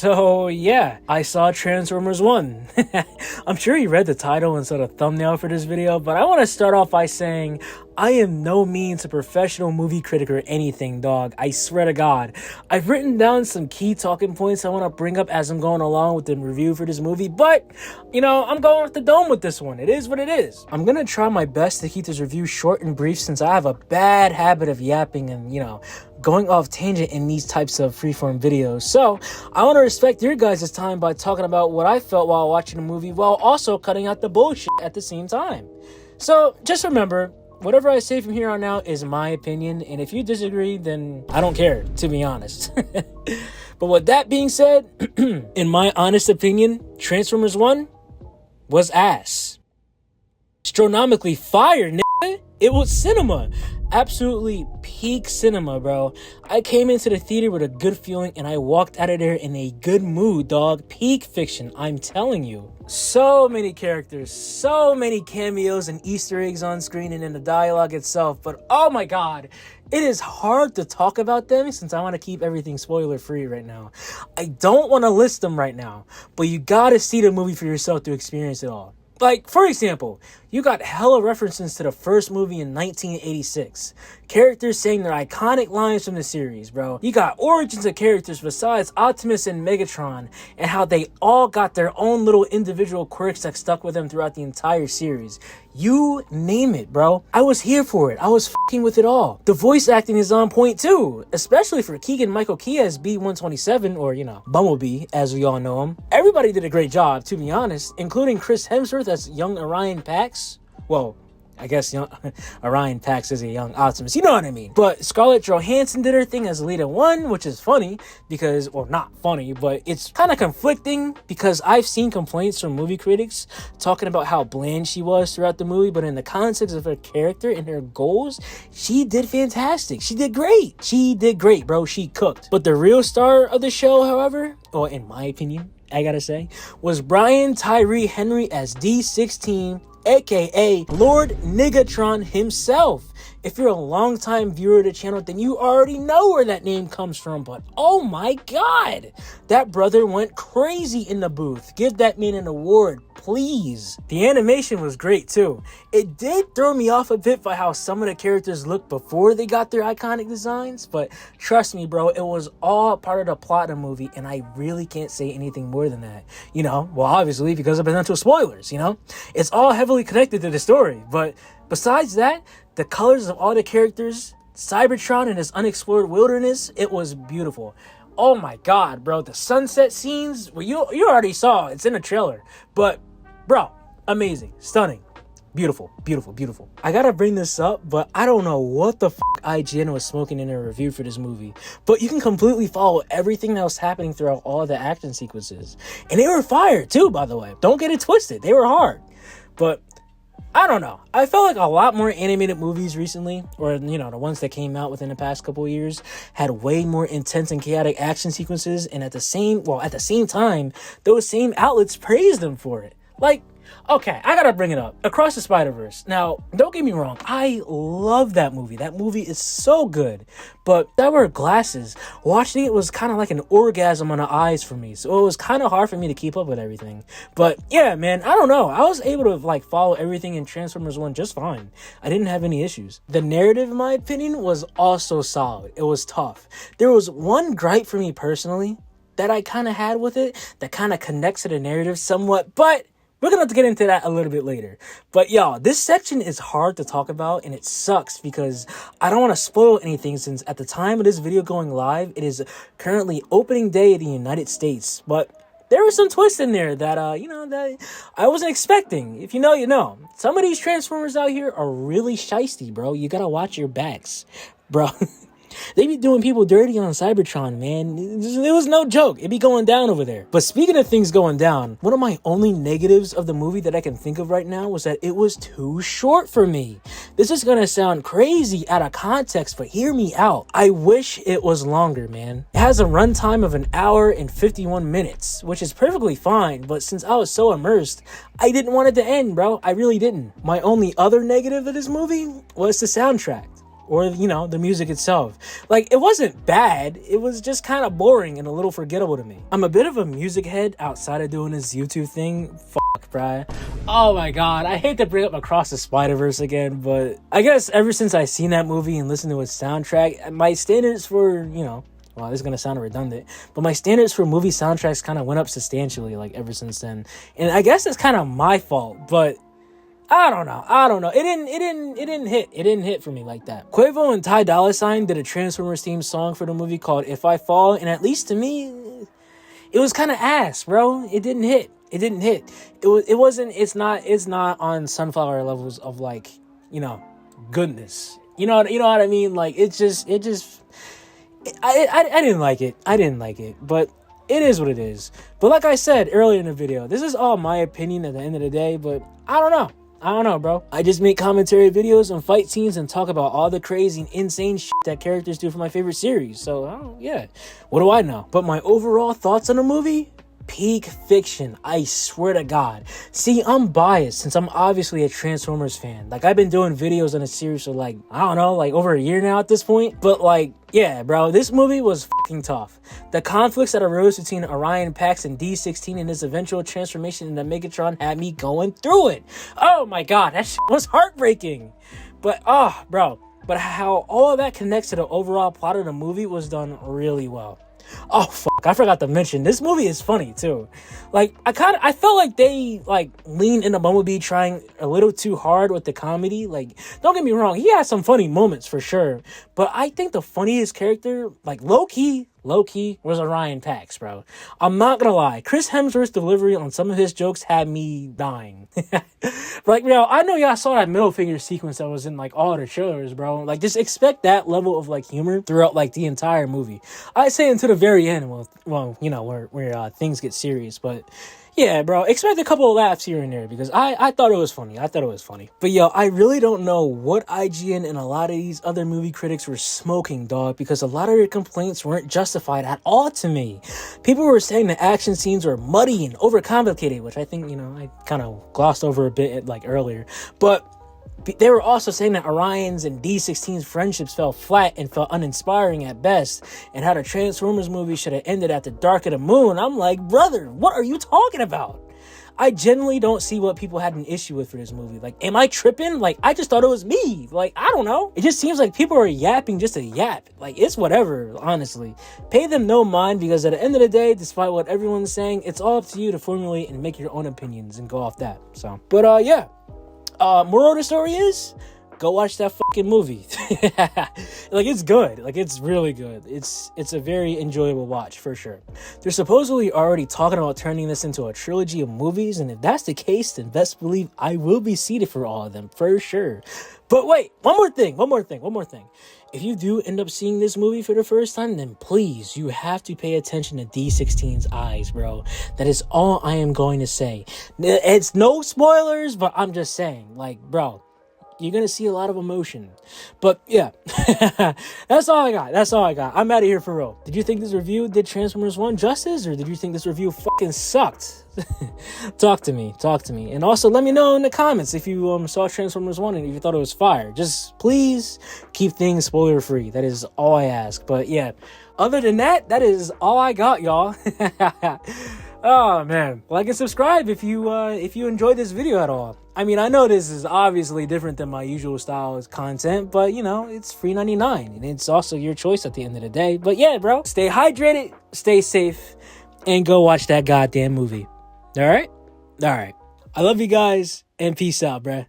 So yeah, I saw Transformers 1. I'm sure you read the title and saw the thumbnail for this video, but I want to start off by saying I am no means a professional movie critic or anything, dog. I swear to God. I've written down some key talking points I want to bring up as I'm going along with the review for this movie, but, you know, I'm going off the dome with this one. It is what it is. I'm going to try my best to keep this review short and brief since I have a bad habit of yapping and, you know, going off tangent in these types of freeform videos. So I want to respect your guys' time by talking about what I felt while watching the movie while also cutting out the bullshit at the same time. So just remember, whatever I say from here on out is my opinion, and if you disagree, then I don't care, to be honest. But with that being said, in my honest opinion, Transformers 1 was ass. Astronomically fire, nigga. It was cinema. Absolutely peak cinema, bro. I came into the theater with a good feeling and I walked out of there in a good mood, dog. Peak fiction, I'm telling you. So many characters, so many cameos and Easter eggs on screen and in the dialogue itself, but oh my God, it is hard to talk about them since I want to keep everything spoiler free right now. I don't want to list them right now, but you gotta see the movie for yourself to experience it all. Like, for example, you got hella references to the first movie in 1986. Characters saying their iconic lines from the series, bro. You got origins of characters besides Optimus and Megatron, and how they all got their own little individual quirks that stuck with them throughout the entire series. You name it, bro. I was here for it. I was fucking with it all. The voice acting is on point too, especially for Keegan-Michael Key as B-127, or, you know, Bumblebee, as we all know him. Everybody did a great job, to be honest, including Chris Hemsworth as young Orion Pax. Well, I guess young Orion Pax is a young Optimus, you know what I mean. But Scarlett Johansson did her thing as Lita 1, which is funny because, well, not funny, but it's kind of conflicting because I've seen complaints from movie critics talking about how bland she was throughout the movie, but in the context of her character and her goals, she did fantastic. She did great. She did great, bro. She cooked. But the real star of the show, however, or in my opinion, I gotta say, was Brian Tyree Henry as D16, aka Lord Niggatron himself. If you're a longtime viewer of the channel, then you already know where that name comes from, but oh my God, that brother went crazy in the booth. Give that man an award, please. The animation was great too. It did throw me off a bit by how some of the characters looked before they got their iconic designs, but trust me, bro, it was all part of the plot of the movie, and I really can't say anything more than that. You know, well, obviously, because of potential spoilers, you know? It's all heavily connected to the story, but besides that, the colors of all the characters, Cybertron and his unexplored wilderness, it was beautiful. Oh my God, bro, the sunset scenes, well, you already saw, it's in the trailer, but bro, amazing, stunning, beautiful, beautiful, beautiful. I gotta bring this up, but I don't know what the IGN was smoking in their review for this movie, but you can completely follow everything that was happening throughout all the action sequences, and they were fire too, by the way. Don't get it twisted, they were hard, but I don't know. I felt like a lot more animated movies recently, or, you know, the ones that came out within the past couple of years, had way more intense and chaotic action sequences, and at the same time, those same outlets praised them for it. Like, okay, I gotta bring it up. Across the Spider-Verse. Now, don't get me wrong. I love that movie. That movie is so good. But that were glasses. Watching it was kind of like an orgasm on the eyes for me. So it was kind of hard for me to keep up with everything. But yeah, man, I don't know. I was able to like follow everything in Transformers 1 just fine. I didn't have any issues. The narrative, in my opinion, was also solid. It was tough. There was one gripe for me personally that I kind of had with it that kind of connects to the narrative somewhat, but we're gonna have to get into that a little bit later. But y'all, this section is hard to talk about, and it sucks because I don't want to spoil anything since at the time of this video going live, it is currently opening day in the United States. But there was some twists in there that, you know, that I wasn't expecting. If you know, you know. Some of these Transformers out here are really shiesty, bro. You gotta watch your backs, bro. They be doing people dirty on Cybertron, man. It was no joke. It be going down over there. But speaking of things going down, one of my only negatives of the movie that I can think of right now was that it was too short for me. This is gonna sound crazy out of context, but hear me out. I wish it was longer, man. It has a runtime of 1 hour and 51 minutes, which is perfectly fine, but since I was so immersed, I didn't want it to end, bro. I really didn't. My only other negative of this movie was the soundtrack. or, you know, the music itself. Like, it wasn't bad. It was just kind of boring and a little forgettable to me. I'm a bit of a music head outside of doing this YouTube thing. Fuck, bruh. Oh my god, I hate to bring up Across the Spider-Verse again, but I guess ever since I seen that movie and listened to its soundtrack, my standards for, you know, well, this is gonna sound redundant, but my standards for movie soundtracks kind of went up substantially, like, ever since then. And I guess it's kind of my fault, but I don't know. It didn't hit for me like that. Quavo and Ty Dolla $ign did a Transformers theme song for the movie called If I Fall, and at least to me, it was kind of ass, bro. It didn't hit. It's not on Sunflower levels of, like, you know, goodness. You know what I mean? Like, I didn't like it, but it is what it is. But like I said earlier in the video, this is all my opinion at the end of the day, but I don't know, bro. I just make commentary videos on fight scenes and talk about all the crazy and insane shit that characters do for my favorite series. So, yeah, what do I know? But my overall thoughts on the movie? Peak fiction, I swear to God. See, I'm biased since I'm obviously a Transformers fan. Like, I've been doing videos on a series for, like, I don't know, like, over a year now at this point. But, like, yeah, bro, this movie was fucking tough. The conflicts that arose between Orion Pax and D16 and his eventual transformation into Megatron had me going through it. Oh my god, that shit was heartbreaking. But, bro, but how all of that connects to the overall plot of the movie was done really well. Oh fuck, I forgot to mention, this movie is funny too. Like, I felt like they, like, leaned into Bumblebee trying a little too hard with the comedy. Like, don't get me wrong, he had some funny moments for sure, but I think the funniest character, like, low-key was Orion Pax, bro. I'm not gonna lie, Chris Hemsworth's delivery on some of his jokes had me dying. Like, yo, I know y'all saw that middle finger sequence that was in, like, all the trailers, bro. Like, just expect that level of, like, humor throughout, like, the entire movie. I'd say until the very end, well, you know, where things get serious, but yeah, bro, expect a couple of laughs here and there because I thought it was funny. But yo, I really don't know what IGN and a lot of these other movie critics were smoking, dog, because a lot of their complaints weren't justified at all to me. People were saying the action scenes were muddy and overcomplicated, which I think, you know, I kind of glossed over a bit, like, earlier. But they were also saying that Orion's and D16's friendships fell flat and felt uninspiring at best, and how the Transformers movie should have ended at the Dark of the Moon. I'm like, brother, what are you talking about? I genuinely don't see what people had an issue with for this movie. Like, am I tripping? Like, I just thought it was me. Like, I don't know. It just seems like people are yapping just to yap. Like, it's whatever, honestly. Pay them no mind, because at the end of the day, despite what everyone's saying, it's all up to you to formulate and make your own opinions and go off that. So, but yeah. Moral of the story is, go watch that fucking movie. Like, it's good. Like, it's really good. It's a very enjoyable watch, for sure. They're supposedly already talking about turning this into a trilogy of movies, and if that's the case, then best believe I will be seated for all of them, for sure. But wait, one more thing. If you do end up seeing this movie for the first time, then please, you have to pay attention to D16's eyes, bro. That is all I am going to say. It's no spoilers, but I'm just saying, like, bro, you're going to see a lot of emotion. But yeah, that's all I got. I'm out of here for real. Did you think this review did Transformers 1 justice, or did you think this review fucking sucked? Talk to me. And also let me know in the comments if you saw Transformers 1 and if you thought it was fire. Just please keep things spoiler free. That is all I ask. But yeah, other than that, that is all I got, y'all. Oh man, like and subscribe if you enjoyed this video at all. I mean, I know this is obviously different than my usual style of content, but you know, it's free 99 and it's also your choice at the end of the day. But yeah, bro, stay hydrated, stay safe, and go watch that goddamn movie. All right. I love you guys, and peace out, bruh.